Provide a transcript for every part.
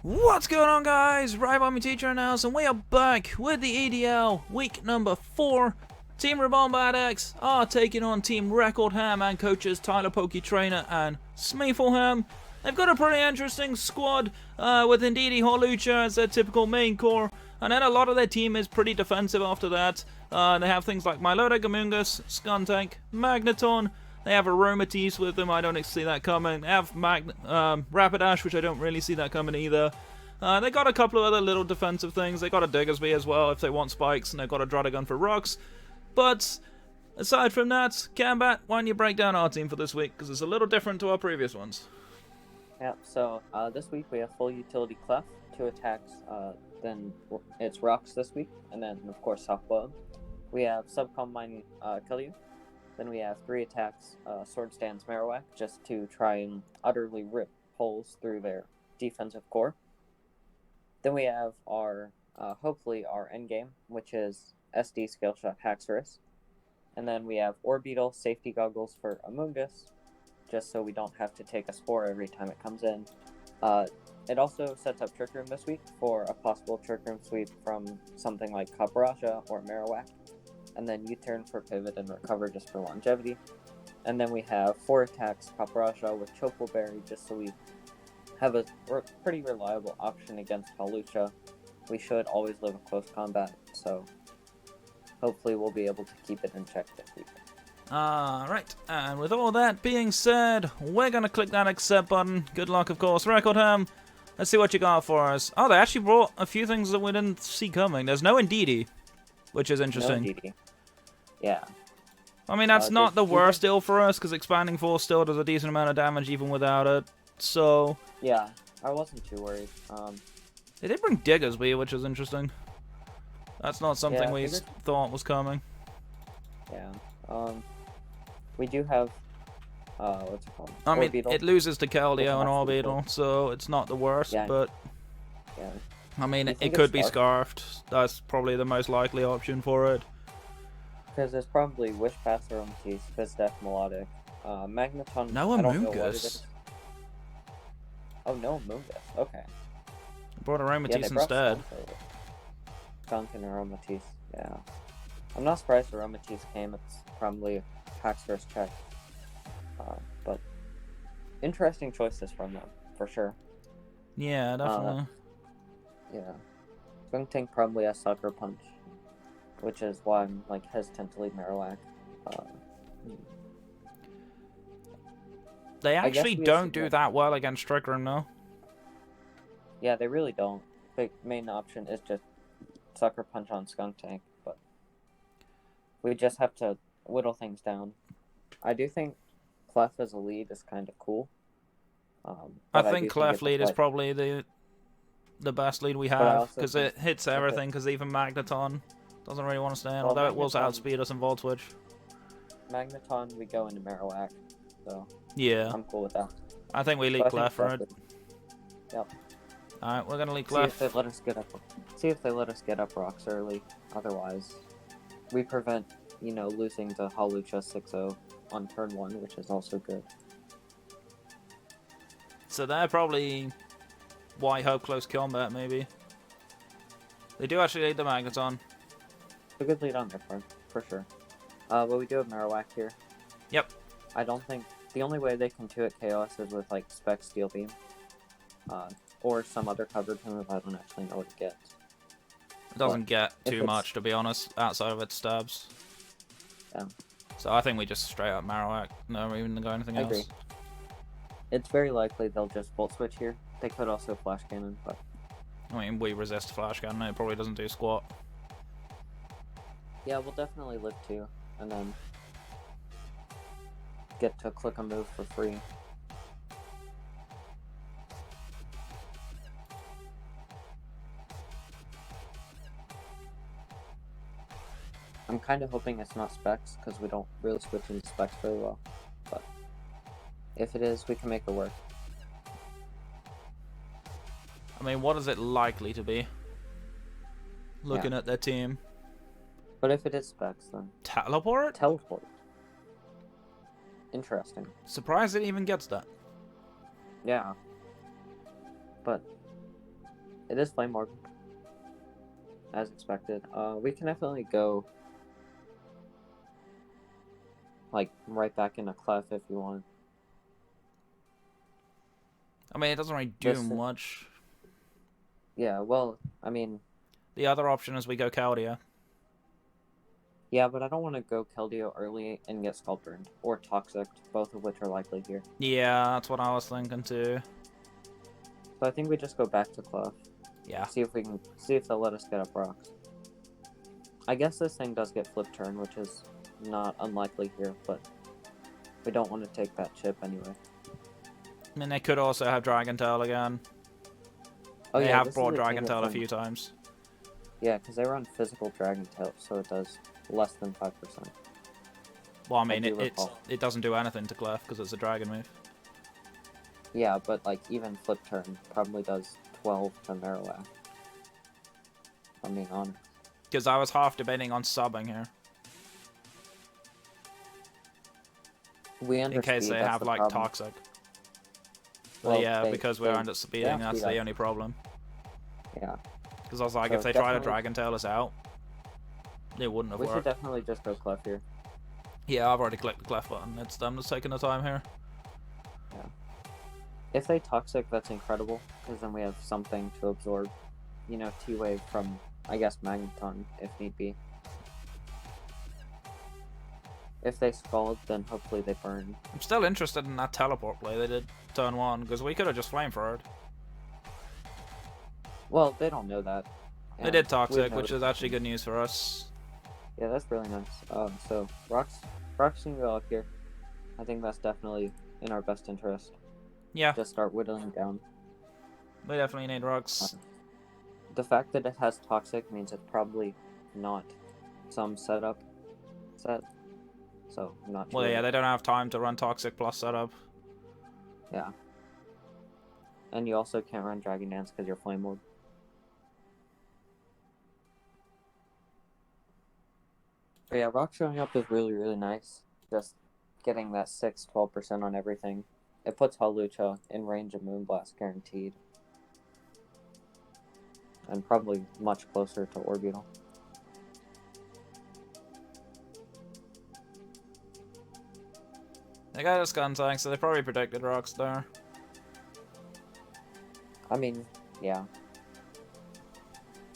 What's going on, guys? RibombatX now, and we are back with the EDL week number 4. Team RibombatX are taking on Team Recordham and coaches Tyler Pokey Trainer and Smeefleham. They've got a pretty interesting squad with Indeedy Holucha as their typical main core, and then a lot of their team is pretty defensive after that. They have things like Milotic, Amoonguss, Skuntank, Magneton. They have Aromatisse with them, I don't see that coming. They have Rapidash, which I don't really see that coming either. They got a couple of other little defensive things. They got a Diggersby as well if they want spikes, and they've got a Druddigun for rocks. But aside from that, Cambat, why don't you break down our team for this week? Because it's a little different to our previous ones. Yep, so this week we have full utility Clef, 2 attacks, then it's Rocks this week, and then of course Soft Boiled. We have Subcombine Kill You. Then we have 3 attacks, Sword Stance Marowak, just to try and utterly rip holes through their defensive core. Then we have our, hopefully our endgame, which is SD Scale Shot Haxorus. And then we have Orbeetle Safety Goggles for Amoonguss, just so we don't have to take a Spore every time it comes in. It also sets up Trick Room this week for a possible Trick Room sweep from something like Capraja or Marowak. And then U-turn for pivot and recover just for longevity. And then we have 4 attacks, Capraja with Chople Berry, just so we have a pretty reliable option against Holucha. We should always live a close combat, so hopefully we'll be able to keep it in check this week. Alright, and with all that being said, we're going to click that accept button. Good luck, of course. Recordham, let's see what you got for us. Oh, they actually brought a few things that we didn't see coming. There's no Indeedy, which is interesting. No Indeedy. Yeah. I mean, that's not the worst deal for us, because Expanding Force still does a decent amount of damage even without it. So... yeah, I wasn't too worried. They did bring Diggersby, which is interesting. That's not something we thought was coming. Yeah. We do have... what's it called? I mean, Orbeetle. it loses to Keldeo and Orbeetle, so it's not the worst, yeah. but... yeah. I mean, it could be Scarfed. That's probably the most likely option for it. Because there's probably Wish Pass or Aromatisse, Fizzdeath, Melodic, Magneton. No I don't know what it Amoonguss. is. Oh, no Amoonguss. Okay. I brought Aromatisse Yeah, they brought instead. Skunk and Aromatisse. Yeah. I'm not surprised Aromatisse came. It's probably Hack's first check. But interesting choices from them, for sure. Yeah, definitely. Yeah. Skuntank probably has Sucker Punch, which is why I'm like hesitant to leave Marowak. They actually don't do that well against Trick Room, though. Yeah, they really don't. The main option is just Sucker Punch on Skuntank, but we just have to whittle things down. I do think Clef as a lead is kind of cool. I think Clef lead is probably the best lead we have, because it hits everything, because even Magneton doesn't really want to stand, although it will outspeed us in Volt Switch. Magneton, we go into Marowak, so yeah, I'm cool with that. I think we lead Clef for it. Yep. Alright, we're gonna lead Clef. See if they let us get up rocks early. Otherwise, we prevent, losing to Holucha 6-0 on turn 1, which is also good. So they're probably White Hope close combat, maybe. They do actually lead the Magneton. A good lead on their part, for sure. But we do have Marowak here. Yep. I don't think... the only way they can 2-hit KOS is with, like, Spec Steel Beam. Or some other covered move. I don't actually know what it gets. It doesn't get too much, to be honest, outside of its stabs. Yeah. So I think we just straight up Marowak. No, even go anything else. I agree. It's very likely they'll just Volt Switch here. They could also Flash Cannon, but... I mean, we resist Flash Cannon. It probably doesn't do squat. yeah, we'll definitely live 2, and then get to click a move for free. I'm kind of hoping it's not Specs, because we don't really switch into Specs very well. But if it is, we can make it work. I mean, what is it likely to be? Looking at their team. But if it is Specs, then... Teleport? Teleport. Interesting. Surprised it even gets that. Yeah. But It is Flame Orb, as expected. We can definitely go like right back into Clef if you want. I mean, it doesn't really do much. Yeah, well, I mean... The other option is we go Keldeo. Yeah, but I don't want to go Keldeo early and get Scald Burned. Or Toxic, both of which are likely here. Yeah, that's what I was thinking too. So I think we just go back to Clef. Yeah. See if they'll let us get up rocks. I guess this thing does get Flip Turn, which is not unlikely here, but we don't want to take that chip anyway. I mean, they could also have Dragon Tail again. Oh, they yeah, have brought Dragon Tail a few times. Yeah, because they run physical Dragon Tail, so it does less than 5%. Well, I mean, it doesn't do anything to Clef because it's a Dragon move. Yeah, but like even Flip Turn probably does 12 to Marowak. I mean, honest. Because I was half debating on subbing here. In case they have like problem. Toxic. But well, yeah, because we end up speeding, that's the only problem. Yeah. Because I was like, if they try to Dragon Tail us out, it wouldn't have worked. We should definitely just go Clef here. Yeah, I've already clicked the Clef button. It's them that's taking the time here. Yeah. If they Toxic, that's incredible, because then we have something to absorb. You know, T-Wave from, I guess, Magneton, if need be. If they Scald, then hopefully they burn. I'm still interested in that teleport play they did turn 1, because we could have just Flamethrowed. Well, they don't know that. They did Toxic, which is actually good news for us. Yeah, that's really nice. So, Rocks can go up here. I think that's definitely in our best interest. Yeah. Just start whittling down. We definitely need Rocks. The fact that it has Toxic means it's probably not some setup set. So, I'm not sure. Well, yeah, they don't have time to run Toxic plus setup. Yeah. And you also can't run Dragon Dance because you're Flame Orb. But yeah, Rock showing up is really, really nice. Just getting that 12% on everything. It puts Hawlucha in range of Moonblast guaranteed. And probably much closer to Orbital. They got a Skuntank, so they probably predicted Rocks there. I mean, yeah.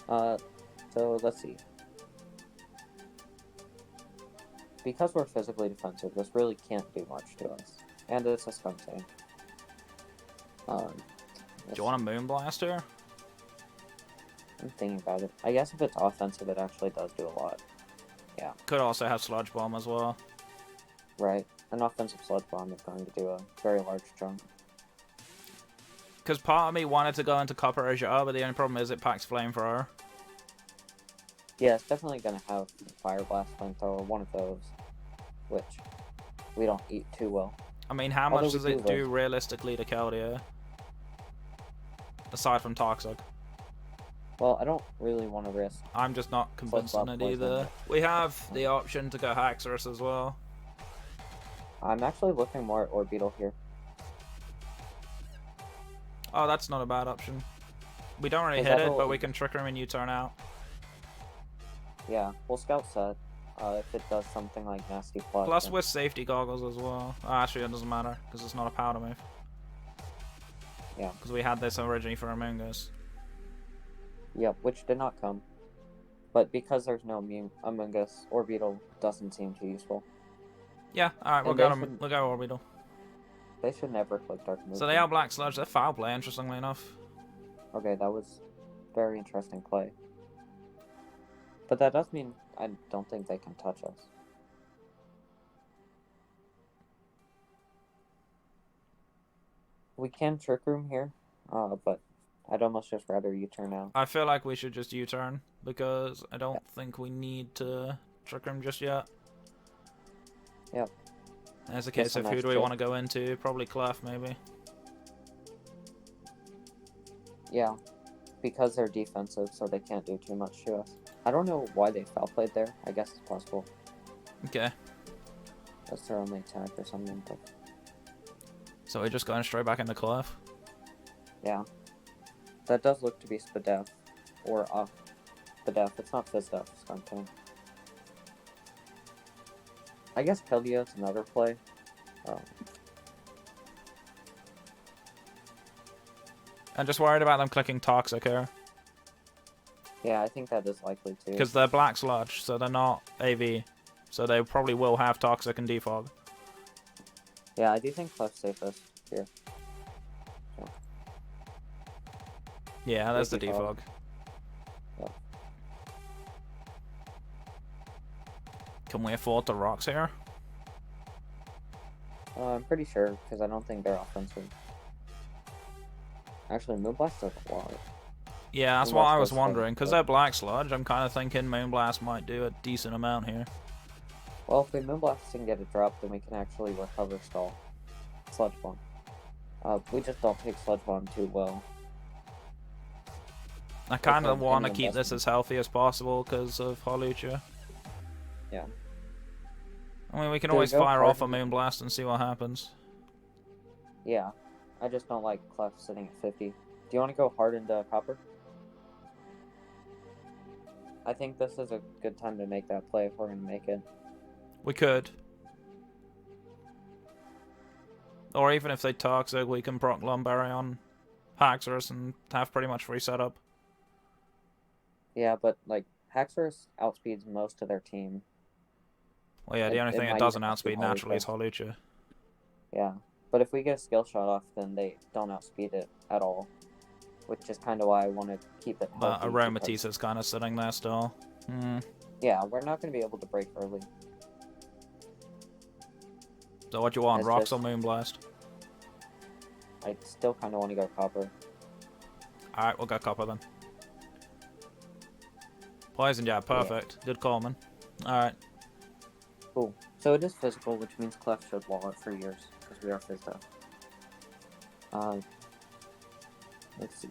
So let's see. Because we're physically defensive, this really can't do much to us. And it's a Skuntank. Do you want a Moonblast here? I'm thinking about it. I guess if it's offensive, it actually does do a lot. Yeah. Could also have Sludge Bomb as well. Right. An offensive Sludge Bomb is going to do a very large chunk. Because part of me wanted to go into Copper Azure, but the only problem is it packs Flamethrower. Yeah, it's definitely going to have Fire Blast, Flamethrower, one of those. Which we don't eat too well. I mean, how much does it do realistically to Keldeo? Aside from Toxic. Well, I don't really want to risk. I'm just not convinced on it either. We have the option to go Haxorus as well. I'm actually looking more at Orbital here. Oh, that's not a bad option. We don't really hit it, but we can Trick Room and U-turn out. Yeah, we'll Scout Set. If it does something like Nasty Plot. Plus with Safety Goggles as well. Oh, actually, it doesn't matter, because it's not a powder move. Yeah. Because we had this originally for Amoonguss. Yep, which did not come. But because there's no Amoonguss, Orbital doesn't seem too useful. Yeah, alright, we'll go Orbital. They should never click Dark Move. So they are Black Sludge, they're Foul Play, interestingly enough. Okay, that was very interesting play. But that does mean I don't think they can touch us. We can Trick Room here, but I'd almost just rather U-turn out. I feel like we should just U-turn, because I don't think we need to Trick Room just yet. Yep. There's a case of who do we want to go into? Probably Clef, maybe. Yeah, because they're defensive, so they can't do too much to us. I don't know why they foul played there. I guess it's possible. Okay. That's their only attack or something. But... So we're just going straight back into Clef? Yeah. That does look to be Spadef. Or Spadef. It's not Fizdef, so I'm kidding. I guess Keldeo is another play. I'm just worried about them clicking Toxic here. Yeah, I think that is likely too. Because they're Black Sludge, so they're not AV. So they probably will have Toxic and Defog. Yeah, I do think Clef's safest here. So. Yeah, there's the Defog. Yeah. Can we afford the rocks here? I'm pretty sure, because I don't think they're offensive. Actually, Moonblast does a lot. Yeah, that's Moonblast what I was does wondering. Because stuff. they're Black Sludge, I'm kind of thinking Moonblast might do a decent amount here. Well, if we Moonblast and get a drop, then we can actually recover stall. Sludge Bomb. We just don't take Sludge Bomb too well. I kind of Okay, want to any keep this as healthy as possible because of Holucha. Yeah. I mean, we can Do we always go fire off a Harden? Moonblast and see what happens. Yeah. I just don't like Clef sitting at 50. Do you want to go hard into Copper? I think this is a good time to make that play if we're going to make it. We could. Or even if they Toxic, we can proc Lumberry on Haxorus and have pretty much free setup. Yeah, but, like, Haxorus outspeeds most of their team. Well, yeah, the only thing it might doesn't even be outspeed naturally is Holucha. Holucha. Yeah. But if we get a skill shot off, then they don't outspeed it at all. Which is kind of why I want to keep it But healthy. Aromatisse is kind of sitting there still. Yeah, we're not going to be able to break early. So what do you want, It's Rocks just- or Moonblast? I still kind of want to go Copper. Alright, we'll go Copper then. Poison Jab, perfect. Good call, man. Alright. Cool. So it is physical, which means Clef should wall it for years, because we are Fizda. Let's see.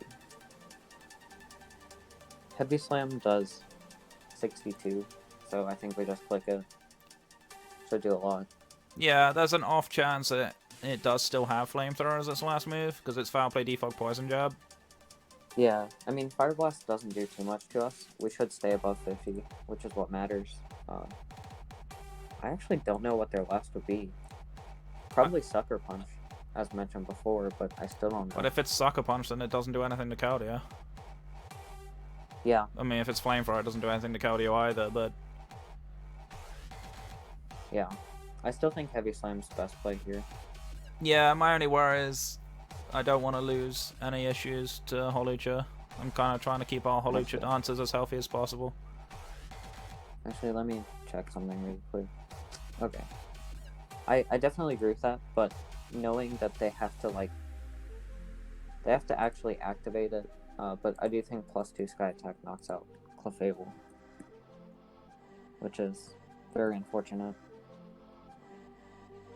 Heavy Slam does 62, so I think we just click it. Should do a lot. Yeah, there's an off chance that it does still have Flamethrower as its last move, because it's Foul Play, Defog, Poison Jab. Yeah, I mean, Fire Blast doesn't do too much to us. We should stay above 50, which is what matters. I actually don't know what their last would be. Probably Sucker Punch, as mentioned before, but I still don't know. But if it's Sucker Punch, then it doesn't do anything to Keldeo. Yeah, I mean, if it's Flamethrower, it doesn't do anything to Keldeo either, but... yeah. I still think Heavy Slam's the best play here. Yeah, my only worry is I don't want to lose any issues to Holucha. I'm kind of trying to keep our Holucha dancers as healthy as possible. Actually, let me check something really quick. Okay. I definitely agree with that, but knowing that they have to, like... they have to actually activate it, but I do think +2 Sky Attack knocks out Clefable. Which is very unfortunate.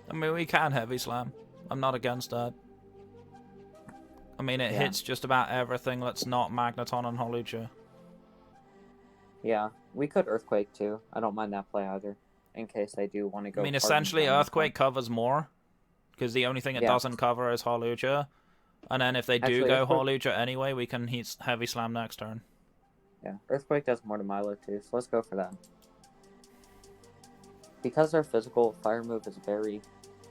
I mean, we can Heavy Slam. I'm not against that. I mean, it hits just about everything that's not Magneton and Holucha. Yeah, we could Earthquake too. I don't mind that play either, in case they do want to go. I mean, hard essentially, and down. Earthquake covers more, because the only thing it Yeah. doesn't cover is Holucha. And then if they do Actually, go Earthquake- Holucha anyway, we can Heavy Slam next turn. Yeah, Earthquake does more to Milo too, so let's go for that. Because their physical fire move is very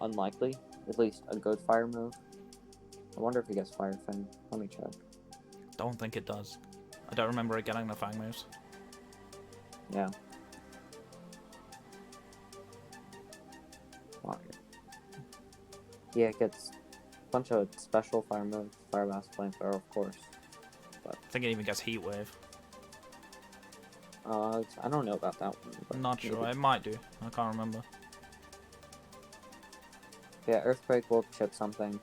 unlikely, at least a good fire move. I wonder if he gets Fire Fin. Let me check. Don't think it does. I don't remember it getting the Fang moves. Yeah. Fire. Yeah, it gets a bunch of special fire moves. Fire Blast, Flamethrower, of course. I think it even gets Heat Wave. I don't know about that one. But I'm not sure. maybe. It might do. I can't remember. Yeah, Earthquake will chip something.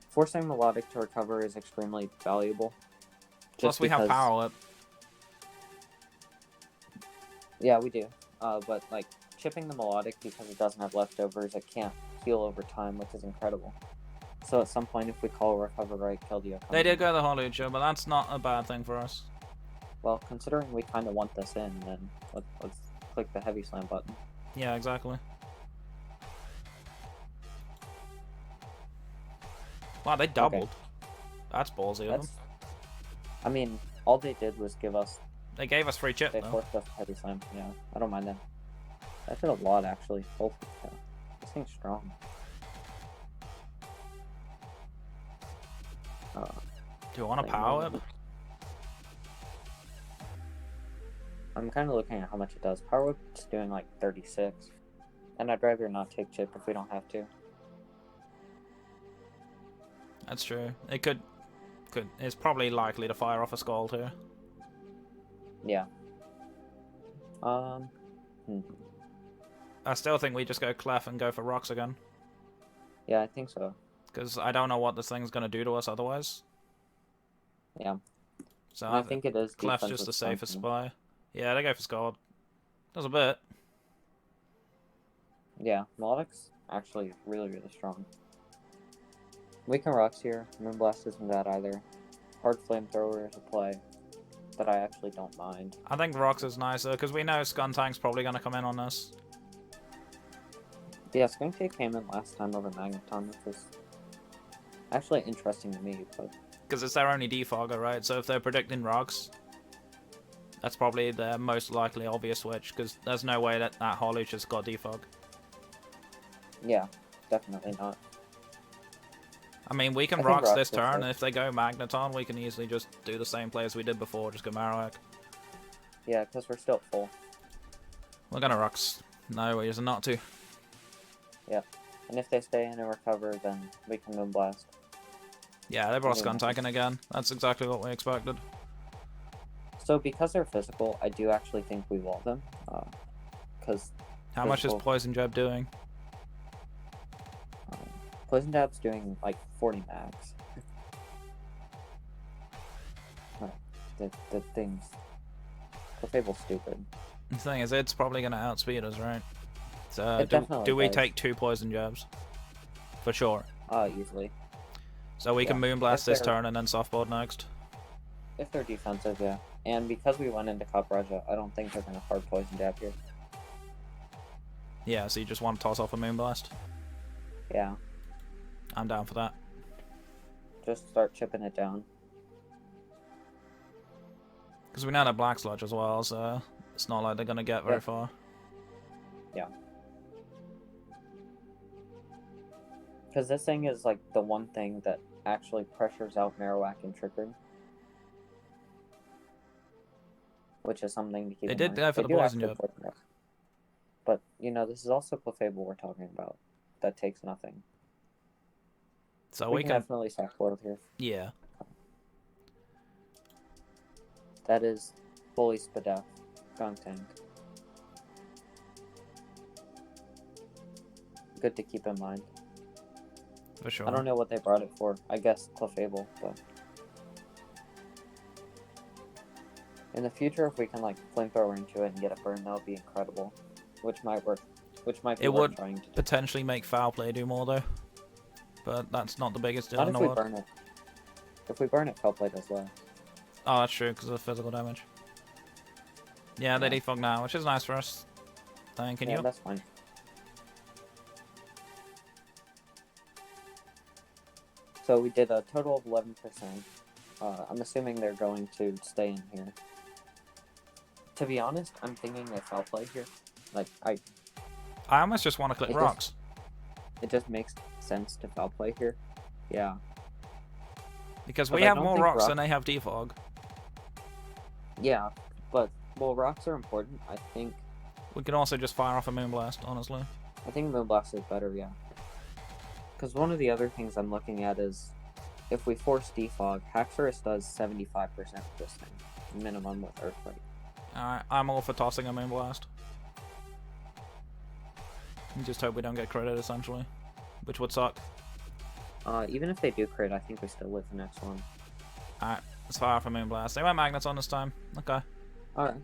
Forcing Melodic to recover is extremely valuable. Plus, we have Power Whip. Yeah, we do. But, like, chipping the Melodic because it doesn't have leftovers, it can't heal over time, which is incredible. So at some point, if we call Recover Right, Keldeo comes They in. did go the Holucha, but that's not a bad thing for us. Well, considering we kind of want this in, then let's click the Heavy Slam button. Yeah, exactly. Wow, they doubled. That's ballsy of them. I mean, all they did was give us. They gave us free chip, They though. forced us heavy slam. Yeah, I don't mind that. That did a lot, actually. Holy cow. This thing's strong. Do you want to power whip? I'm kind of looking at how much it does. Power whip's doing like 36. And I'd rather not take chip if we don't have to. That's true. It could. It's probably likely to fire off a Scald here. Yeah. I still think we just go Clef and go for rocks again. Yeah, I think so. Because I don't know what this thing's going to do to us otherwise. Yeah. So I think it is. Clef's just the safest spy. Yeah, they go for Scald. Does a bit. Yeah, Melodic's actually really, really strong. We can rocks here. Moonblast isn't bad either. Hard Flamethrower is a play that I actually don't mind. I think rocks is nicer because we know Skuntank's probably going to come in on this. Yeah, Skuntank came in last time over Magneton, which was actually interesting to me, but... Because it's their only defogger, right? So if they're predicting rocks, that's probably their most likely obvious switch, because there's no way that Holuch has got defog. Yeah, definitely not. I mean, we can rocks this turn, and if they go Magneton, we can easily just do the same play as we did before, just go Marowak. Yeah, because we're still full. We're gonna rocks. No reason not to. Yeah, and if they stay in and recover, then we can Moonblast. Yeah, they brought Skuntank again. That's exactly what we expected. So because they're physical, I do actually think we wall them. Because how much is Poison Jab doing? Poison Jab's doing like 40 max. The thing's... Clefable's stupid. The thing is, it's probably going to outspeed us, right? So It definitely do we does. take 2 Poison Jabs? For sure. Easily. So we can Moonblast this turn and then Softboard next? If they're defensive, yeah. And because we went into Cup Raja, I don't think they're going to hard Poison Jab here. Yeah, so you just want to toss off a Moonblast? Yeah. I'm down for that. Just start chipping it down. Because we now have Black Sludge as well, so it's not like they're going to get very far. Yeah. Because this thing is like the one thing that actually pressures out Marowak and Trickery. Which is something to keep in mind. They did go for the Poison Jab. But, you know, this is also Clefable we're talking about. That takes nothing. So we can definitely sack foil here. Yeah. That is fully Spadef. Skuntank. Good to keep in mind. For sure. I don't know what they brought it for. I guess Clefable, but... In the future, if we can, like, flamethrower into it and get a burn, that would be incredible. Which might work. Which might be worth trying to do. Potentially make foul play do more, though. But that's not the biggest deal in the world. Not if we burn it. If we burn it, foul play does less. Oh, that's true, because of physical damage. Yeah, they defog now, which is nice for us. Thank you. Yeah, that's fine. So we did a total of 11%. I'm assuming they're going to stay in here. To be honest, I'm thinking they foul play here. Like, I almost just want to clip rocks. It just makes sense to foul play here. Yeah. Because we have more rocks than they have defog. Yeah, but, well, rocks are important, I think. We can also just fire off a Moonblast, honestly. I think Moonblast is better, yeah. Because one of the other things I'm looking at is, if we force defog, Haxorus does 75% of this thing. Minimum with Earthquake. Alright, I'm all for tossing a Moonblast. We just hope we don't get credit, essentially. Which would suck. Even if they do crit, I think we still live the next one. Alright, let's fire off a Moonblast. They went Magneton this time. Okay. Alright.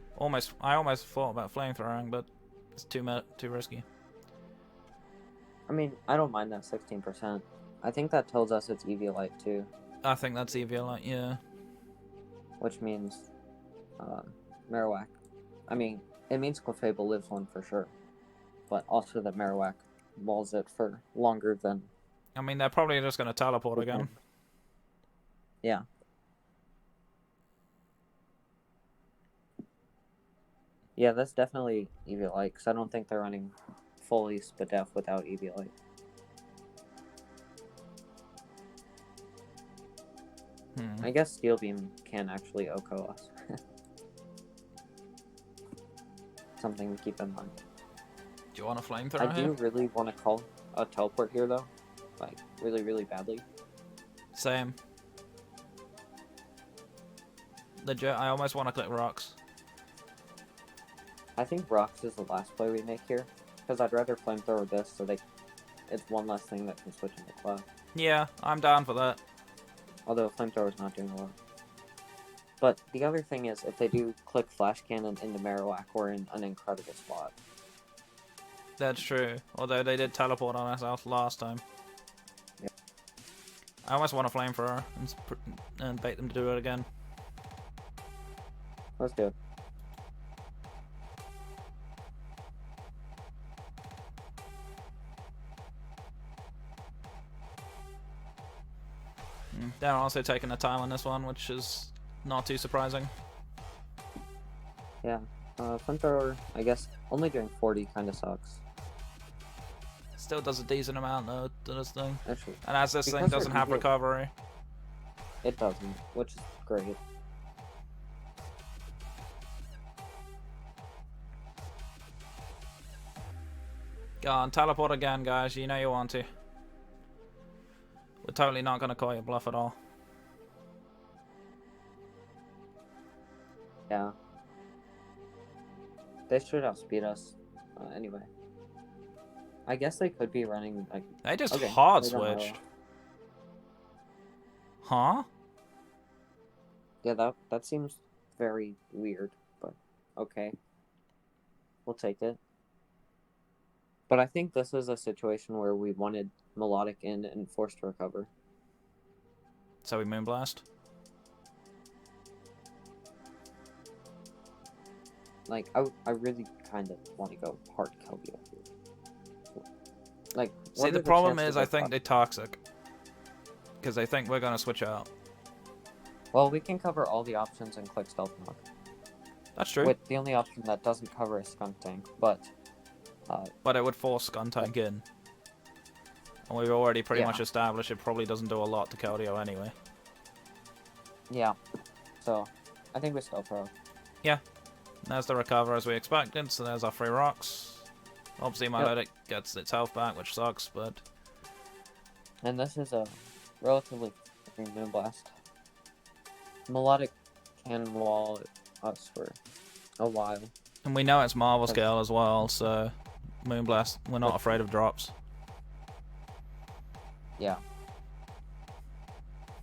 I almost thought about flamethrowing, but it's too risky. I mean, I don't mind that 16%. I think that tells us it's Eviolite too. I think that's Eviolite, yeah. Which means, Marowak. I mean, it means Clefable lives one for sure. But also that Marowak walls it for longer than... I mean, they're probably just going to teleport again. Yeah. Yeah, that's definitely EDL, because I don't think they're running fully Spadef without EDL. I guess Steel Beam can actually OHKO us. Something to keep in mind. Do you want a flamethrower I do here? really want to call a teleport here, though. Like, really, really badly. Same. Legit, I almost want to click rocks. I think Rocks is the last play we make here, because I'd rather flamethrower this so it's one less thing that can switch into Cloud. Yeah, I'm down for that. Although flamethrower's not doing a lot. But the other thing is, if they do click Flash Cannon into Marowak, we're in an incredible spot. That's true. Although they did teleport on us last time. Yep. I almost want a flamethrower and bait them to do it again. Let's do it. They're also taking a time on this one, which is not too surprising. Yeah. Flamethrower, I guess, only doing 40 kind of sucks. Still does a decent amount though to this thing. Actually, And as this thing because doesn't they're have easy- recovery. It doesn't, which is great. Go on, teleport again, guys. You know you want to. We're totally not going to call you bluff at all. Yeah. They should outspeed us. Anyway. I guess they could be running, like... They just okay, hard they don't know. switched. Huh? Yeah, that seems very weird, but okay. We'll take it. But I think this is a situation where we wanted Melodic in and forced to recover. So we Moonblast? Like, I really kind of want to go hard Keldeo here. Like, See, the problem is I think they're toxic. Because they think we're going to switch out. Well, we can cover all the options and click Stealth Knock. That's true. With the only option that doesn't cover is Skunk Tank, but it would force Skuntank in. And we've already pretty much established it probably doesn't do a lot to Keldeo anyway. Yeah. So, I think we still throw. Yeah. There's the recover as we expected, so there's our 3 rocks. Obviously Melodic gets its health back, which sucks, but... And this is a relatively free Moonblast. Melodic can wall us for a while. And we know it's Marvel Scale as well, so... Moonblast, we're not afraid of drops. Yeah.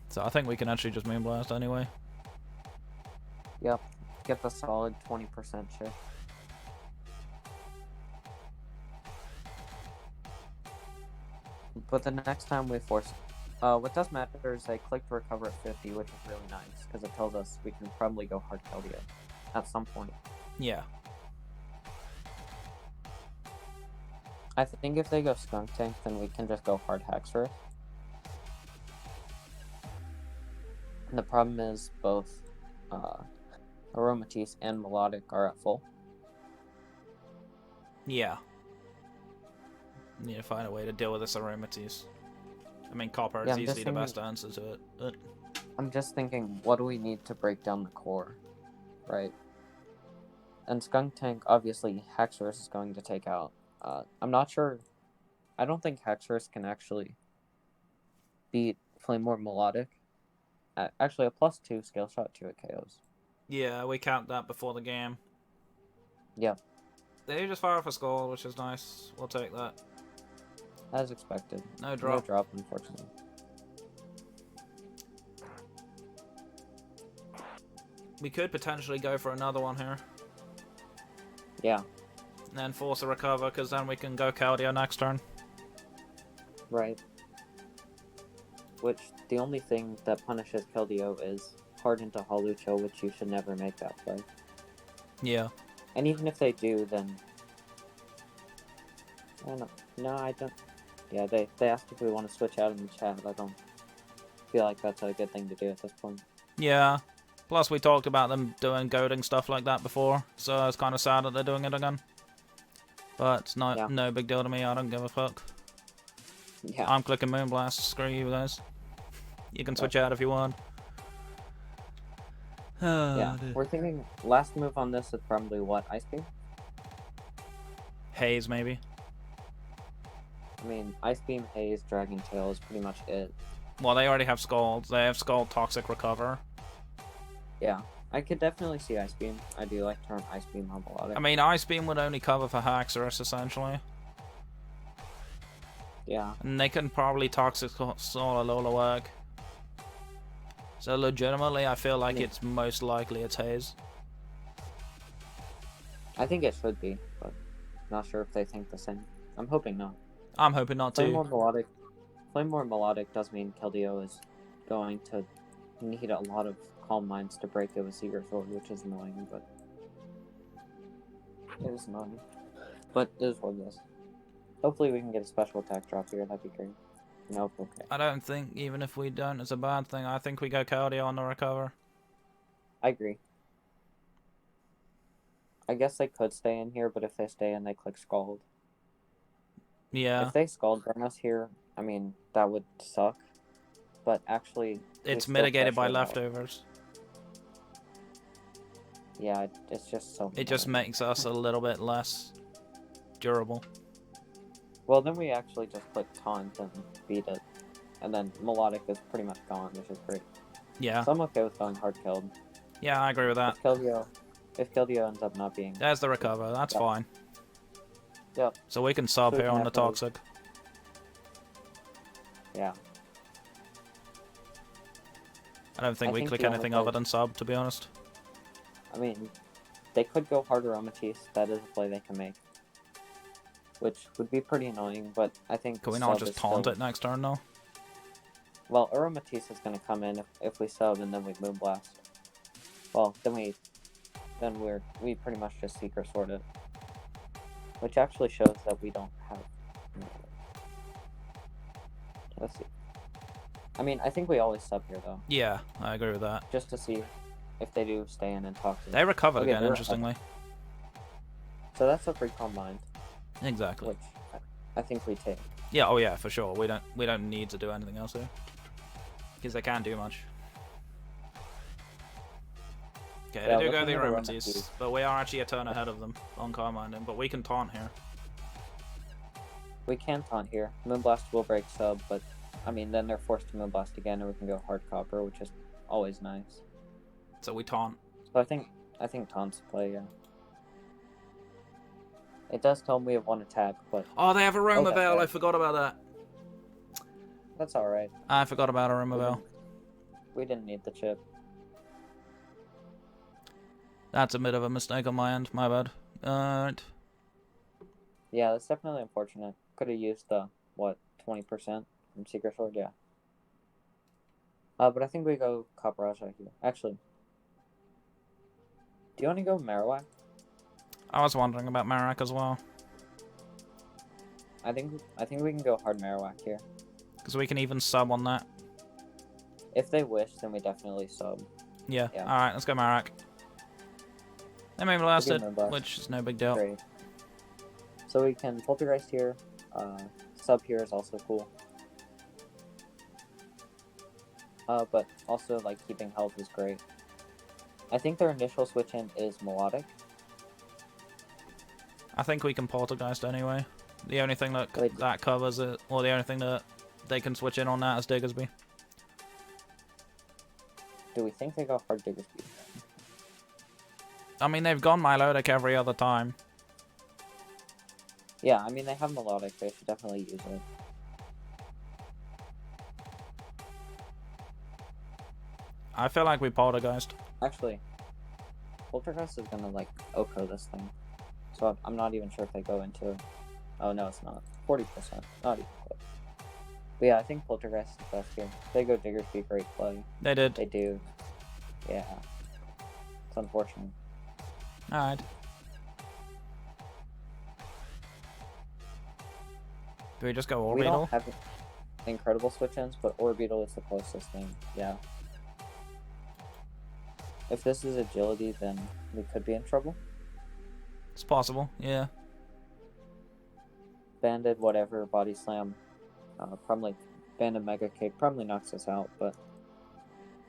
So I think we can actually just Moonblast anyway. Yep. Get the solid 20% shift. But the next time we force... what does matter is they click to recover at 50, which is really nice, because it tells us we can probably go hard Keldeo at some point. Yeah. I think if they go Skunk Tank, then we can just go hard Haxorus. And the problem is both Aromatisse and Melodic are at full. Yeah. Need to find a way to deal with this Aromatisse. I mean, Copper is easily the best answer to it, but... I'm just thinking, what do we need to break down the core, right? And Skunk Tank, obviously, Haxorus is going to take out. I'm not sure. I don't think Haxorus can actually beat Flamewar Melodic. Actually, a +2 scale shot to it KOs. Yeah, we count that before the game. Yeah. They just fire off a skull, which is nice. We'll take that. As expected. No drop. No drop, unfortunately. We could potentially go for another one here. Yeah. And then force a recover, because then we can go Keldeo next turn. Right. Which, the only thing that punishes Keldeo is hard into Hawlucha, which you should never make that play. Yeah. And even if they do, then... I don't know. No, I don't... Yeah, they asked if we want to switch out in the chat. I don't feel like that's a good thing to do at this point. Yeah. Plus, we talked about them doing goading stuff like that before, so it's kind of sad that they're doing it again. But it's not no big deal to me. I don't give a fuck. Yeah. I'm clicking Moonblast. Screw you guys. You can switch out if you want. Yeah. We're thinking last move on this is probably what? Ice Beam? Haze, maybe. I mean, Ice Beam, Haze, Dragon Tail is pretty much it. Well, they already have Scald. They have Scald, Toxic, Recover. Yeah. I could definitely see Ice Beam. I do like to run Ice Beam on Melodic. I mean, Ice Beam would only cover for Haxorus, essentially. Yeah. And they can probably Toxic Soul Alola work. So legitimately, I feel like it's most likely it's Haze. I think it should be, but not sure if they think the same. I'm hoping not. I'm hoping not Play to. more melodic. Play more melodic does mean Keldeo is going to need a lot of Calm Minds to break it with Secret Sword, which is annoying, but it is annoying. But it is what it is. Hopefully we can get a special attack drop here, that'd be great. Nope, okay. I don't think, even if we don't, it's a bad thing. I think we go Keldeo on the Recover. I agree. I guess they could stay in here, but if they stay in, they click Scald. Yeah. If they Scald burn us here, I mean, that would suck. But actually... It's mitigated by leftovers. Yeah, it's just so... It just makes us a little bit less durable. Well, then we actually just click Taunt and beat it. And then Melodic is pretty much gone, which is great. Yeah. So I'm okay with going hard killed. Yeah, I agree with that. If Keldeo ends up not being... There's the Recover, that's fine. Yep. So we can sub here on the Toxic. Yeah. I don't think we click anything other than sub, to be honest. I mean, they could go hard Aromatisse. That is a play they can make. Which would be pretty annoying, but I think... Can we not just taunt it next turn, though? Well, Aromatisse is going to come in if we sub and then we Moonblast. Well, then we pretty much just Secret Sword it. Which actually shows that we don't have... Let's see. I mean, I think we always sub here, though. Yeah, I agree with that. Just to see if they do stay in and talk to them. They recovered again, interestingly. So that's a free Calm Mind. Exactly. Which I think we take. Yeah, oh yeah, for sure. We don't need to do anything else here. Because they can't do much. Okay, they do go the Aromatisse, but we are actually a turn ahead of them on Calm Minding, but we can taunt here. We can taunt here. Moonblast will break sub, but I mean, then they're forced to Moonblast again, and we can go hard Copper, which is always nice. So we taunt. So I think taunt's play, yeah. It does tell me we have one attack, but... Oh, they have a Romavale, I forgot about that. That's alright. I forgot about a Romavale. We didn't need the chip. That's a bit of a mistake on my end, my bad. Yeah, that's definitely unfortunate. Could have used the, what, 20% from Secret Sword, yeah. But I think we go Capraja here. Actually, do you want to go Marowak? I was wondering about Marowak as well. I think we can go hard Marowak here. Because we can even sub on that. If they wish, then we definitely sub. Yeah. Alright, let's go Marowak. They may blast it, which is no big deal. Great. So we can Poltergeist here. Sub here is also cool. But also, like, keeping health is great. I think their initial switch in is Melodic. I think we can Poltergeist anyway. The only thing that that covers it, or the only thing that they can switch in on that is Diggersby. Do we think they go hard Diggersby? I mean, they've gone Milotic every other time. Yeah, I mean, they have Melodic. They should definitely use it. I feel like we Poltergeist. Actually, Poltergeist is gonna, like, Oko this thing. So I'm not even sure if they go into it. Oh, no, it's not. 40%. Not even close. But yeah, I think Poltergeist is best here. They go Diggersby, great play. They did. They do. Yeah. It's unfortunate. Alright. Do we just go Orbeetle? incredible switch-ins, but Orbeetle is the closest thing. Yeah. If this is agility, then we could be in trouble. It's possible, yeah. Banded, whatever, Body Slam, probably Banded Mega Kick probably knocks us out, but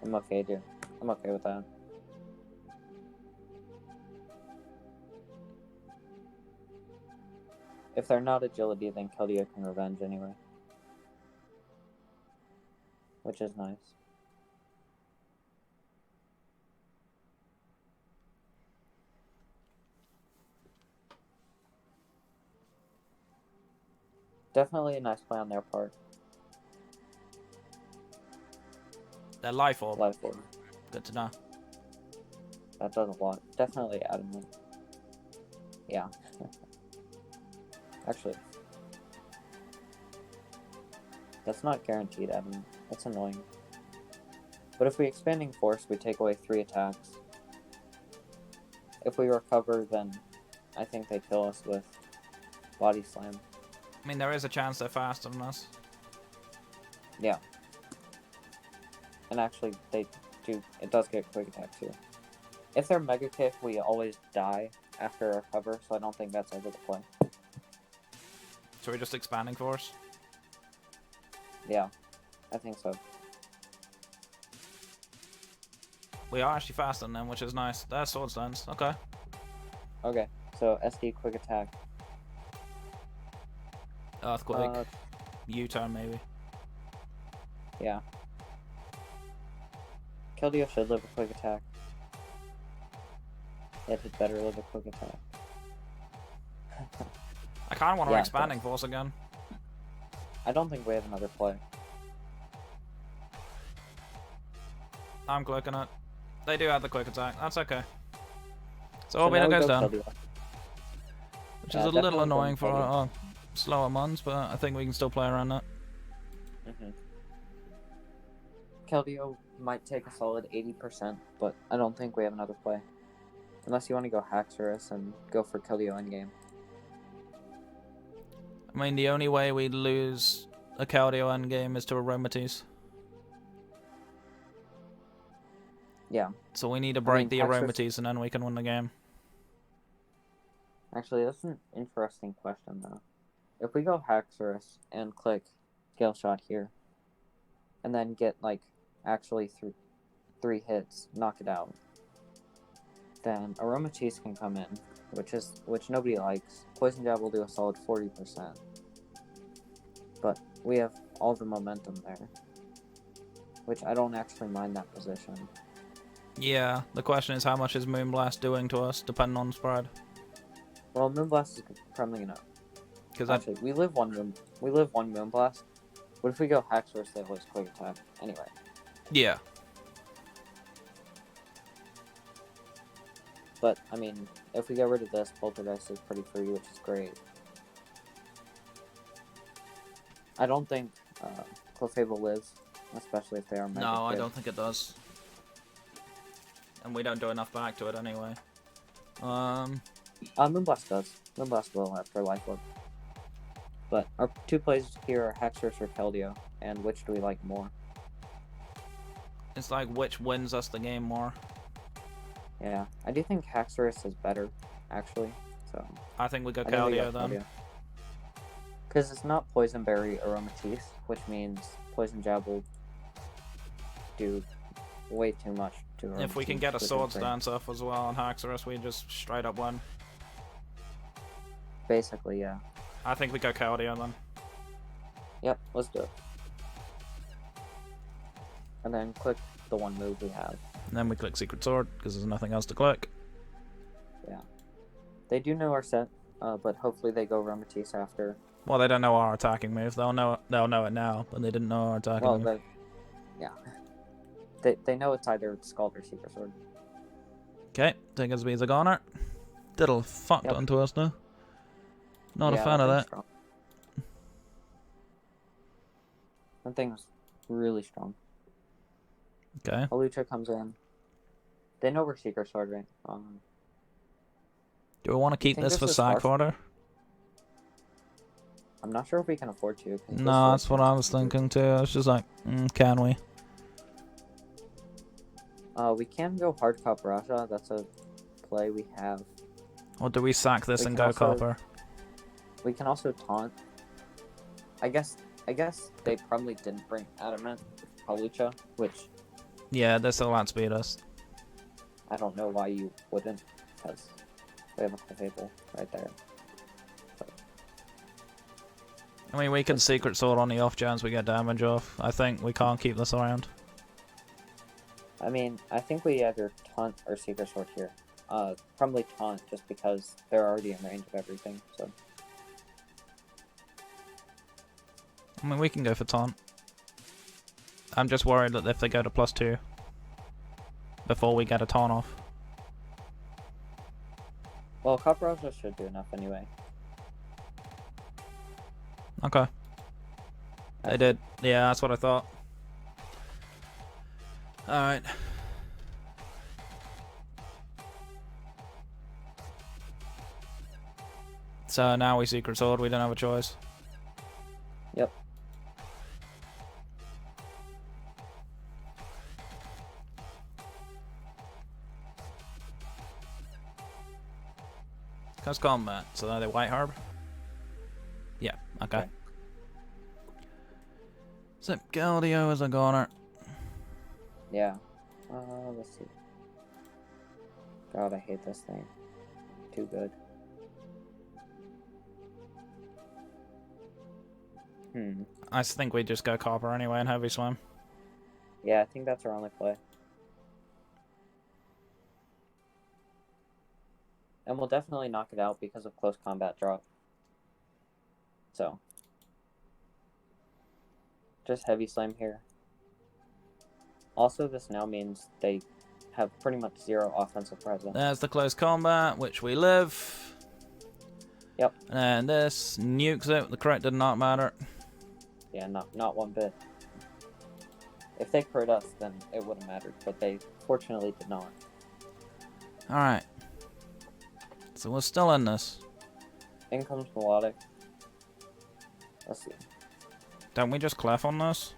I'm okay, dude. I'm okay with that. If they're not agility, then Keldeo can revenge anyway. Which is nice. Definitely a nice play on their part. Their life orb. Life orb. Good to know. That does a lot. Definitely adamant. Yeah. Actually, that's not guaranteed adamant. That's annoying. But if we expanding force, we take away 3 attacks. If we recover, then I think they kill us with Body Slam. I mean, there is a chance they're faster than us. Yeah. And actually, they do. It does get quick attack too. If they're Mega Kick, we always die after a recover, so I don't think that's ever the play. So we're just expanding force? Yeah, I think so. We are actually faster than them, which is nice. There's sword stance. Okay. Okay, so SD quick attack. Earthquake. U-turn maybe. Yeah. Keldeo should live a quick attack. It had better live a quick attack. I kind of want our Yeah, expanding force again. I don't think we have another play. I'm clicking it. They do have the quick attack. That's okay. So So now Orbeetle we goes go down. Keldeo. Which Yeah, is a little definitely annoying going for our slower mons, but I think we can still play around that. Keldeo might take a solid 80%, but I don't think we have another play. Unless you want to go Haxorus and go for Keldeo endgame. I mean, the only way we lose a Keldeo endgame is to Aromatisse. Yeah. So we need to break the Haxorus... Aromatisse and then we can win the game. Actually, that's an interesting question, though. If we go Haxorus and click Scale Shot here, and then get, like, actually through 3 hits, knock it out, then Aromatisse can come in, which nobody likes. Poison Jab will do a solid 40%. But we have all the momentum there, which I don't actually mind that position. Yeah, the question is how much is Moonblast doing to us, depending on spread. Well, Moonblast is probably gonna... Because Actually, we live one Moonblast. What if we go Haxorus, they always quick attack? Anyway. yeah. But, I mean, if we get rid of this, Poltergeist is pretty free, which is great. I don't think Clefable lives, especially if they are Mega No, I Kick. don't think it does. And we don't do enough back to it anyway. Moonblast does. Moonblast will after Life Orb. But our 2 plays here are Haxorus or Keldeo, and which do we like more? It's like which wins us the game more. Yeah, I do think Haxorus is better, actually. So I think we go I think we Keldeo then. Because it's not Poison Berry Aromatisse, which means Poison Jab will do way too much to Aromatisse. If we can get a which is sword great. stance off as well on Haxorus, we just straight up win. Basically, yeah. I think we go Keldeo then. Yep, let's do it. And then click the one move we have. And then we click Secret Sword, because there's nothing else to click. Yeah. They do know our set, but hopefully they go Aromatisse after. Well, they don't know our attacking move. They'll know it now, but they didn't know our attacking Well, move. yeah. They know it's either Scald or Secret Sword. Okay, take us as a goner. Diddle fucked Yep. onto us now. Not a Yeah, fan of thing's that. strong. That thing's really strong. Okay. Alucha comes in. They know we're Secret Sword, right? Do we want to keep think this this for is sack harsh? fodder? I'm not sure if we can afford to. 'cause this No, that's what I selection's was pretty thinking too. I was just like, can we? good. We can go hard cop Raja. That's a play we have. Or do we sack this We and can go also- copper? We can also taunt. I guess they probably didn't bring Adamant Palucha, which Yeah, this will outspeed us. I don't know why you wouldn't, because we have a Clefable right there. I mean, we can Secret Sword on the off chance we get damage off. I think we can't keep this around. I mean, I think we either taunt or Secret Sword here. Probably taunt just because they're already in range of everything. So I mean, we can go for taunt. I'm just worried that if they go to +2 before we get a taunt off. well, Cop Raja should do enough anyway. Okay. They did. Yeah, that's what I thought. Alright. So now we Secret Sword, we don't have a choice. Yep. Cause combat. So are they White Herb? Yeah, okay. Zip Galdio as a goner. Yeah. Let's see. God, I hate this thing. Too good. I think we just go copper anyway and heavy slam. Yeah, I think that's our only play. And we'll definitely knock it out because of close combat drop. So. Just heavy slam here. Also, this now means they have pretty much 0 offensive presence. There's the close combat, which we live. Yep. And this nukes it. The crit did not matter. Yeah, not one bit. If they crit us, then it would have mattered, but they fortunately did not. Alright. So we're still in this. In comes Melodic. Let's see. Don't we just clef on this?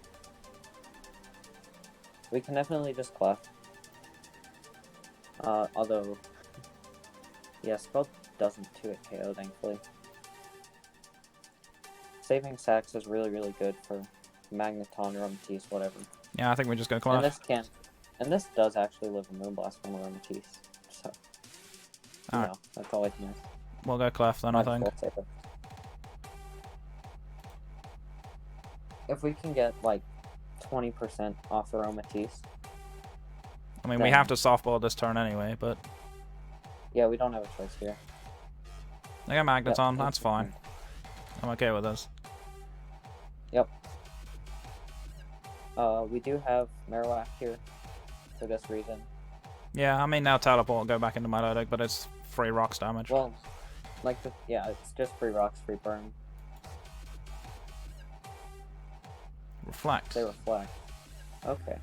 We can definitely just clef. Although... yeah, Spell doesn't 2-hit KO, thankfully. Saving Sax is really, really good for Magneton, Aromatisse, whatever. Yeah, I think we just go clef. And this can... and this does actually live a Moonblast from Aromatisse. So... you Alright. know, that's always nice. We'll go clef then, I think. If we can get, like, 20% off Aromatisse... I mean, we have to softball this turn anyway, but... yeah, we don't have a choice here. I got Magneton, Yep. that's fine. I'm okay with this. Yep. We do have Marowak here for this reason. Yeah, I mean, now teleport and go back into my low deck, but it's free rocks damage. Well, like, yeah, it's just free rocks, free burn. Reflect. They reflect. Okay.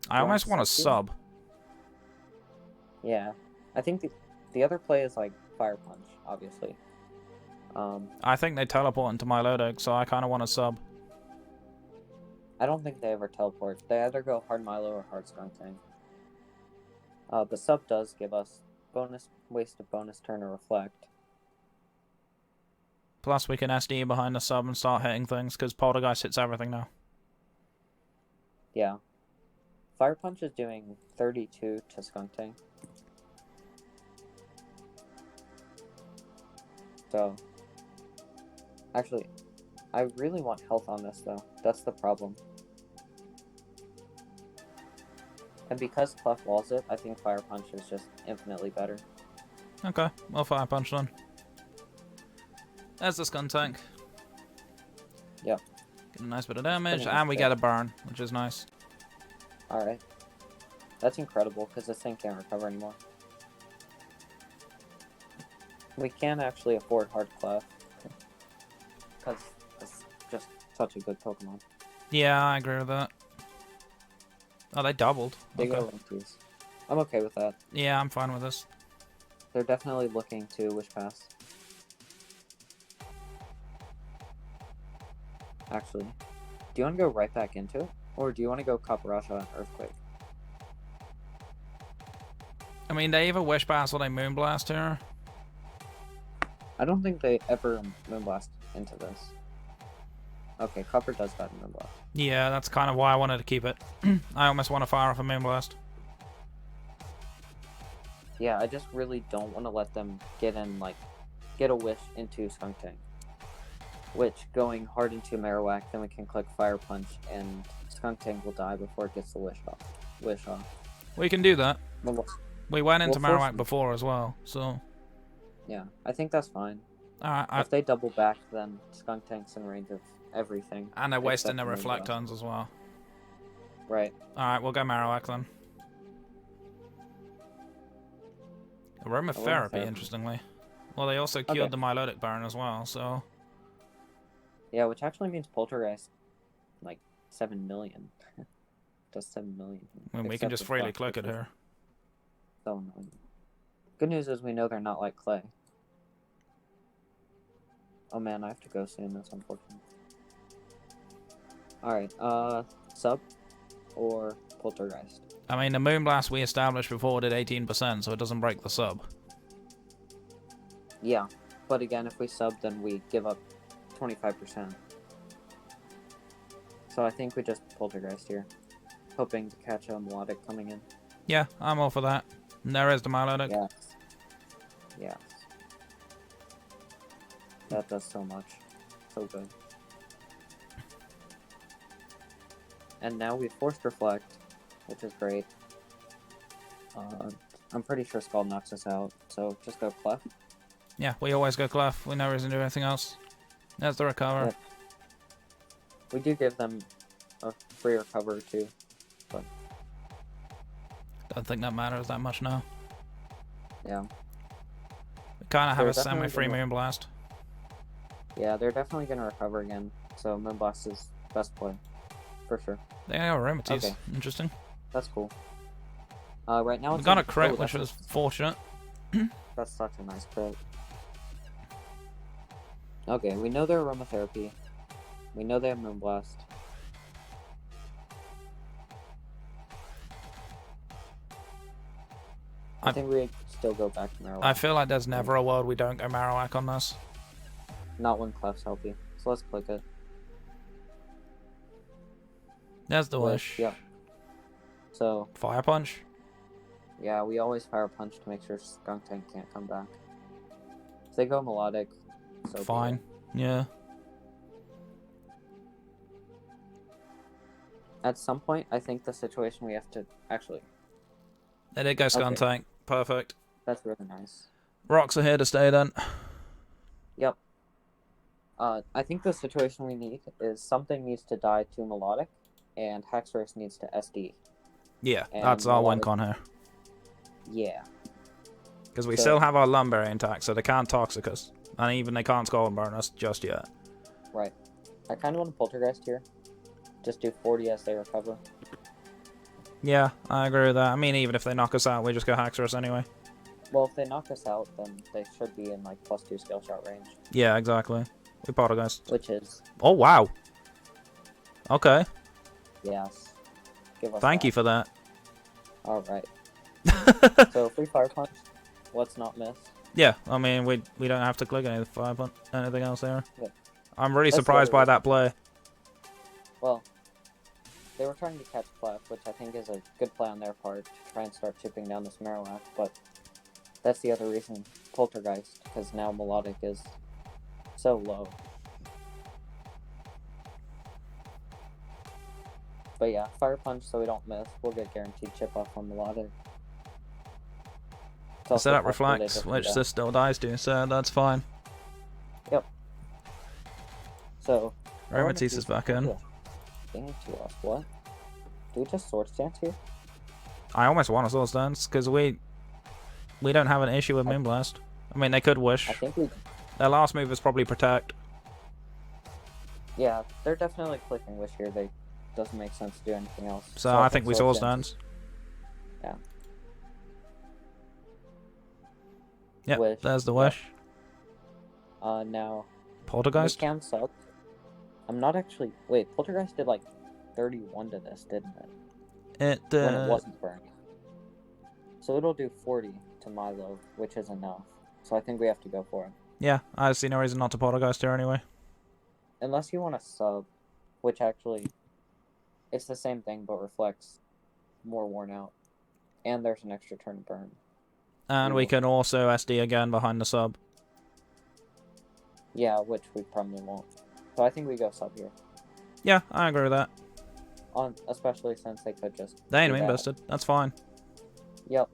I almost want to Sub sub. Yeah. I think the other play is, like, Fire Punch, obviously. I think they teleport into my low deck, so I kind of want to sub. I don't think they ever teleport. They either go Hard Milo or Hard Skunking. The sub does give us waste of bonus turn or reflect. Plus, we can SD behind the sub and start hitting things, because Poltergeist hits everything now. Yeah. Fire Punch is doing 32 to Skunking. So, actually, I really want health on this, though. That's the problem. And because Clef walls it, I think Fire Punch is just infinitely better. Okay, well, Fire Punch then. There's the Skun Tank. Yep. Get a nice bit of damage, Pretty and we much get it. a burn, which is nice. Alright. That's incredible, because this thing can't recover anymore. We can actually afford Hard Clef. Because it's just such a good Pokemon. Yeah, I agree with that. Oh, they doubled. Big Okay. Olenties. I'm okay with that. Yeah, I'm fine with this. They're definitely looking to Wish Pass. Actually, do you want to go right back into it? Or do you want to go Kaparaja and Earthquake? I mean, they either Wish Pass or they Moonblast here. I don't think they ever Moonblast into this. Okay, Copper does got Moonblast. Yeah, that's kind of why I wanted to keep it. I almost want to fire off a Moonblast. Yeah, I just really don't want to let them get in, like, get a Wish into Skunk Tank. Which, going hard into Marowak, then we can click Fire Punch, and Skunk Tank will die before it gets the Wish off. We can do that. We went into we'll Marowak before as well, so... Yeah, I think that's fine. Alright, if they double back, then Skunk Tank's in range of everything. And they're wasting their Reflectons as well. Right. Alright, we'll go Marowak then. Aromatherapy, interestingly. Well, they also cured the Milotic burn as well, so... Yeah, which actually means Poltergeist, like, 7 million. Just 7 million. I mean, we can just freely click it here. So annoying. Good news is we know they're not like Clay. Oh man, I have to go soon, that's unfortunate. Alright, sub or Poltergeist? I mean, the Moonblast we established before did 18%, so it doesn't break the sub. Yeah, but again, if we sub, then we give up 25%. So I think we just Poltergeist here, hoping to catch a Melodic coming in. Yeah, I'm all for that. And there is the Milotic. Yes. Yes. That does so much. So good. And now we forced Reflect, which is great. I'm pretty sure Scald knocks us out, so just go Clef. Yeah, we always go Clef. We never reason to do anything else. There's the recover. Yep. We do give them a free recover too, but... Don't think that matters that much now. Yeah. We kind of have a semi-free Moonblast. Yeah, they're definitely going to recover again, so Moonblast is best play, for sure. They have Aromatisse. Okay. Interesting. That's cool. Right now we got a crit, which was fortunate. That's such a nice crit. Okay, we know they're Aromatherapy. We know they have Moonblast. I think we still go back to Marowak. I feel like there's never a world we don't go Marowak on this. Not when Clef's healthy. So let's click it. There's the Wish. Yep. So... Fire Punch? Yeah, we always Fire Punch to make sure Skunk Tank can't come back. If they go Melodic, so fine. Yeah. At some point, I think the situation we have to... Actually... They did go Skunk Tank. Perfect. That's really nice. Rocks are here to stay then. Yep. I think the situation we need is something needs to die to Melodic, and Haxorus needs to SD. Yeah, and that's our win con here. Yeah. Because we still have our Lumber intact, so they can't Toxic us. And even they can't Skull and Burn us just yet. Right. I kind of want to Poltergeist here. Just do 40 as they recover. Yeah, I agree with that. I mean, even if they knock us out, we just go Haxorus anyway. Well, if they knock us out, then they should be in, like, +2 skill shot range. Yeah, exactly. We Poltergeist. Which is... Oh, wow. Okay. Yes. Give us Thank you for that. Alright. So, if we Fire Punch, let's not miss. Yeah, I mean, we don't have to click anything else there. Yeah. I'm really surprised by that play. Well... They were trying to catch Clef, which I think is a good play on their part to try and start chipping down this Marowak, but that's the other reason Poltergeist, because now Melodic is so low. But yeah, Fire Punch so we don't miss. We'll get guaranteed chip off on Melodic. So that reflects, which this still dies to, so that's fine. Yep. So... Aromatisse is back in. To us. What? Do we just Sword Stance here? I almost want a Sword Stance because we don't have an issue with Moonblast. I mean, they could Wish. I think we... Their last move is probably Protect. Yeah, they're definitely clicking Wish here. They doesn't make sense to do anything else. So I think we Sword Stance. Yeah. Yep, Wish. there's the wish. Now Poltergeist? we can sub. I'm not actually. Wait, Poltergeist did like 31 to this, didn't it? When it wasn't burning. So it'll do 40 to Milo, which is enough. So I think we have to go for it. Yeah, I see no reason not to Poltergeist here anyway. Unless you want to sub, which actually, it's the same thing but reflects more worn out. And there's an extra turn to burn. And we can also SD again behind the sub. Yeah, which we probably won't. So I think we go sub here. Yeah, I agree with that. Especially since they could just. They ain't do been that. busted. That's fine. Yep.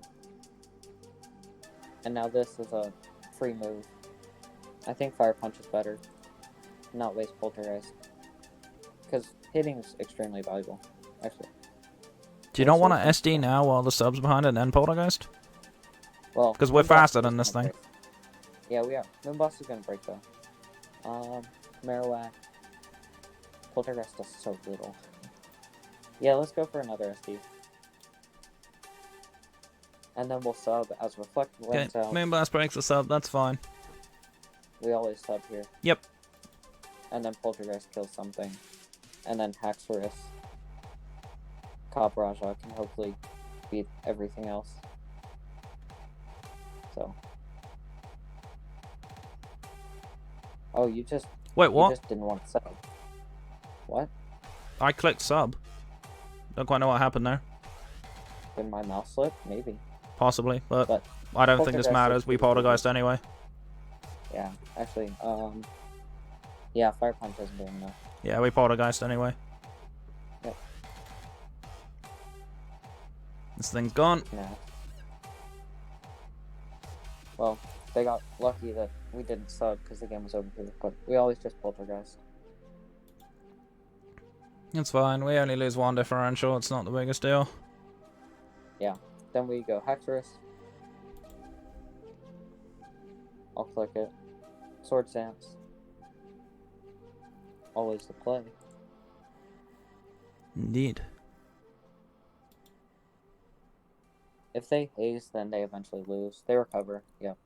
And now this is a free move. I think Fire Punch is better. Not waste Poltergeist. Because hitting is extremely valuable, actually. Do you not want to SD now while the sub's behind it and then Poltergeist? Well, Because we're Moonblast faster is than this gonna thing. break. Yeah, we are. Moonblast is gonna break though. Marowak. Poltergeist does so little. Yeah, let's go for another SD. And then we'll sub as Reflect Okay, wins out. Moonblast breaks the sub, that's fine. We always sub here. Yep. And then Poltergeist kills something. And then Haxorus. Cabraja can hopefully beat everything else. So. Oh, you just. Wait, You what? just didn't want to sub. What? I clicked sub. Don't quite know what happened there. Did my mouse slip? Maybe. Possibly, but But I don't think this Poltergeist matters. is We pretty good. Poltergeist anyway. Yeah, actually, yeah, Fire Punch isn't doing enough. Yeah, we Poltergeist anyway. Yep. This thing's gone. Nah. Well, they got lucky that we didn't sub because the game was over here, but we always just Poltergeist. It's fine. We only lose one differential. It's not the biggest deal. Yeah. Then we go Haxorus. I'll click it. Sword Stance. Always the play. Indeed. If they haze, then they eventually lose. They recover. Yep.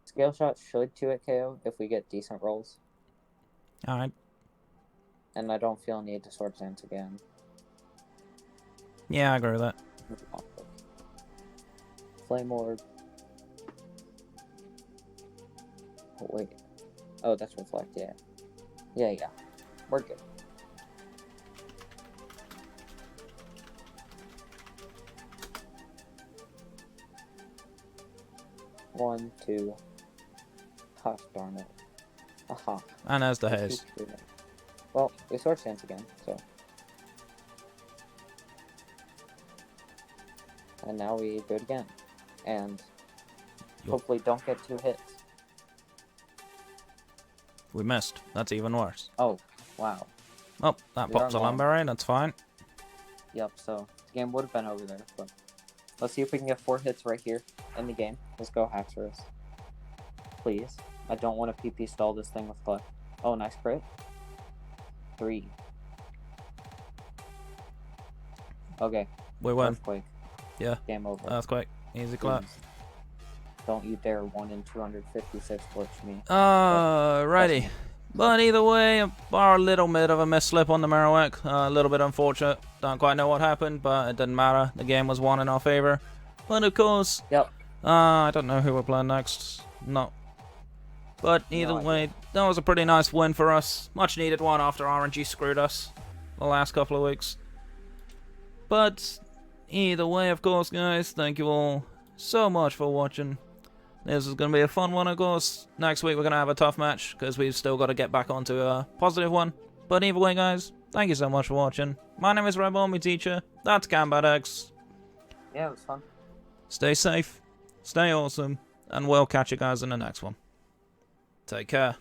Scale Shot should 2-hit KO if we get decent rolls. Alright. And I don't feel a need to Sword Stance again. Yeah, I agree with that. Flame Orb. Oh, wait. Oh, that's Reflect, yeah. Yeah. We're good. One, two. Gosh darn it. Aha. And there's the haze. Well, we Sword Stance again, so. And now we do it again. And hopefully don't get 2 hits. We missed. That's even worse. Oh, wow. Oh, that We pops a are long. Lumberry. That's fine. Yep, so the game would have been over there, but let's see if we can get 4 hits right here in the game. Let's go, Haxorus. Please. I don't want to PP stall this thing with Clutch. Oh, nice crit. 3. Okay. We win. Earthquake. Yeah. Game over. Earthquake. Easy clap. Please. Don't you dare 1 in 256 glitch me. Righty. But either way, our little bit of a misslip on the Marowak. A little bit unfortunate. Don't quite know what happened, but it didn't matter. The game was won in our favor. But of course, Yep. I don't know who we're playing next. No. But either way, that was a pretty nice win for us. Much needed one after RNG screwed us the last couple of weeks. But either way, of course, guys, thank you all so much for watching. This is going to be a fun one, of course. Next week we're going to have a tough match because we've still got to get back onto a positive one. But either way, guys, thank you so much for watching. My name is RibombatX. That's RibombatX. Yeah, it was fun. Stay safe, stay awesome, and we'll catch you guys in the next one. Take care.